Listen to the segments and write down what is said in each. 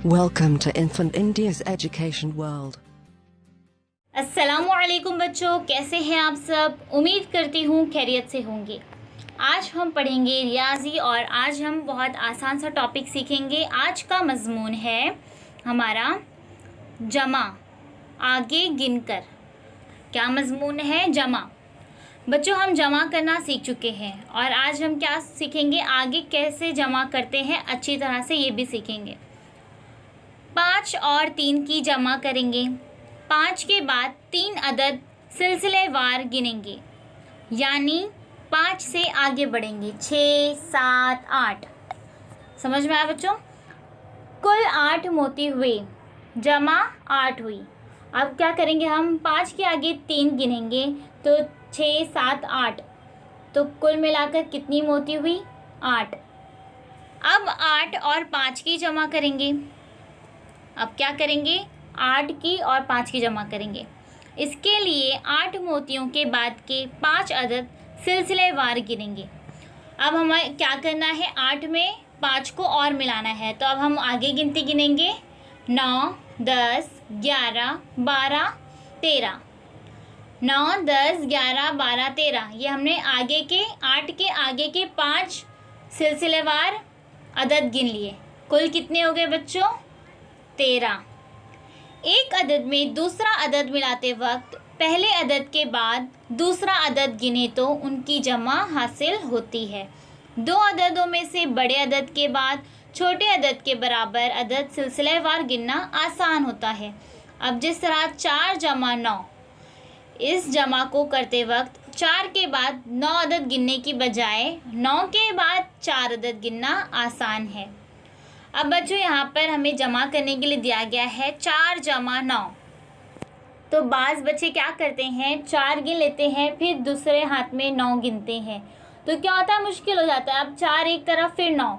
Welcome to Infant India's Education World. अस्सलामुअलैकुम बच्चों, कैसे हैं आप सब। उम्मीद करती हूँ खैरियत से होंगे। आज हम पढ़ेंगे रियाजी और आज हम बहुत आसान सा टॉपिक सीखेंगे। आज का मजमून है हमारा जमा, आगे गिनकर। क्या मजमून है? जमा। बच्चों, हम जमा करना सीख चुके हैं और आज हम क्या सीखेंगे, आगे कैसे जमा करते हैं अच्छी तरह से ये भी सीखेंगे। 5 और 3 की जमा करेंगे। 5 के बाद 3 अदद सिलसिलेवार गिनेंगे, यानी 5 से आगे बढ़ेंगे। 6, 7, 8। समझ में आया बच्चों? कुल 8 मोती हुए, जमा 8 हुई। अब क्या करेंगे, हम 5 के आगे 3 गिनेंगे तो 6, 7, 8, तो कुल मिलाकर कितनी मोती हुई? 8। अब 8 और 5 की जमा करेंगे। अब क्या करेंगे, 8 की और 5 की जमा करेंगे। इसके लिए 8 मोतियों के बाद के 5 अदद सिलसिलेवार गिनेंगे। अब हमें क्या करना है, 8 में 5 को और मिलाना है, तो अब हम आगे गिनती गिनेंगे। 9, 10, 11, 12, 13। 9, 10, 11, 12, 13। ये हमने आगे के 8 के आगे के 5 सिलसिलेवार अदद गिन लिए। कुल कितने हो गए बच्चों? 13। एक अदद में दूसरा अदद मिलाते वक्त पहले अदद के बाद दूसरा अदद गिने तो उनकी जमा हासिल होती है। 2 अददों में से बड़े अदद के बाद छोटे अदद के बराबर अदद सिलसिलेवार गिनना आसान होता है। अब जिस तरह 4 जमा 9, इस जमा को करते वक्त 4 के बाद 9 अदद गिनने की बजाय 9 के बाद 4 अदद गिनना आसान है। अब बच्चों, यहाँ पर हमें जमा करने के लिए दिया गया है 4 जमा 9। तो बाज़ बच्चे क्या करते हैं, 4 गिन लेते हैं फिर दूसरे हाथ में 9 गिनते हैं, तो क्या होता है, मुश्किल हो जाता है। अब 4 एक तरफ फिर 9,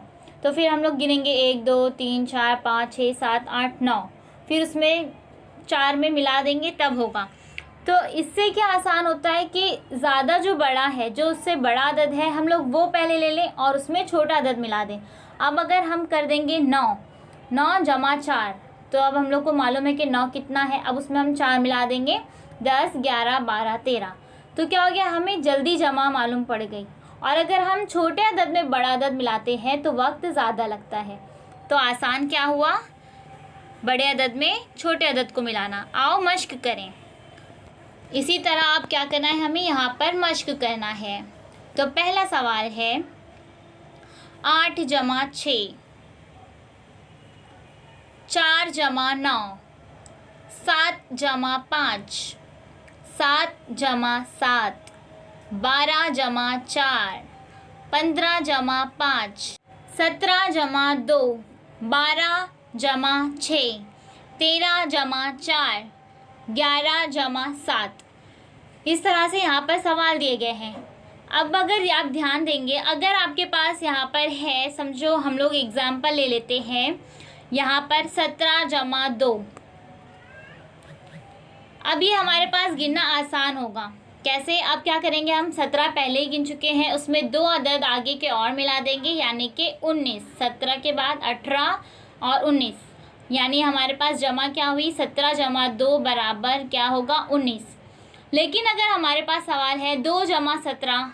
तो फिर हम लोग गिनेंगे 1, 2, 3, 4, 5, 6, 7, 8, 9, फिर उसमें 4 में मिला देंगे तब होगा। तो इससे क्या आसान होता है कि ज़्यादा जो बड़ा है, जो उससे बड़ा अदद है, हम लोग वो पहले ले लें और उसमें छोटा अदद मिला दें। अब अगर हम कर देंगे 9 जमा 4, तो अब हम लोग को मालूम है कि 9 कितना है। अब उसमें हम 4 मिला देंगे, 10, 11, 12, 13। तो क्या हो गया, हमें जल्दी जमा मालूम पड़ गई। और अगर हम छोटे अदद में बड़ा अदद मिलाते हैं तो वक्त ज़्यादा लगता है। तो आसान क्या हुआ, बड़े अदद में छोटे अदद को मिलाना। आओ मश्क करें। इसी तरह आप क्या करना है, हमें यहाँ पर मश्क करना है। तो पहला सवाल है 8 जमा 6, 4 जमा 9, 7 जमा 5, 7 जमा 7, 12 जमा 4, 15 जमा 5, 17 जमा 2, 12 जमा 6, 13 जमा 4, 11 जमा 7। इस तरह से यहाँ पर सवाल दिए गए हैं। अब अगर आप ध्यान देंगे, अगर आपके पास यहाँ पर है, समझो हम लोग एग्जाम्पल ले लेते हैं, यहाँ पर 17 जमा 2। अब ये हमारे पास गिनना आसान होगा। कैसे? अब क्या करेंगे, हम 17 पहले ही गिन चुके हैं, उसमें 2 अदद आगे के और मिला देंगे, यानी कि 19। 17 के बाद 18 और 19, यानी हमारे पास जमा क्या हुई, 17 जमा 2 बराबर क्या होगा, 19। लेकिन अगर हमारे पास सवाल है 2 जमा 17,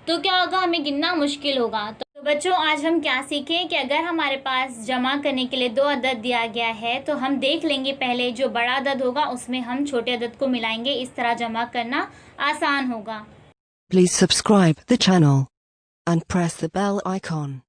तो क्या होगा, हमें गिनना मुश्किल होगा। तो बच्चों, आज हम क्या सीखें कि अगर हमारे पास जमा करने के लिए 2 अदद दिया गया है तो हम देख लेंगे पहले जो बड़ा अदद होगा उसमें हम छोटे अदद को मिलाएंगे। इस तरह जमा करना आसान होगा। Please subscribe the channel and press the bell icon.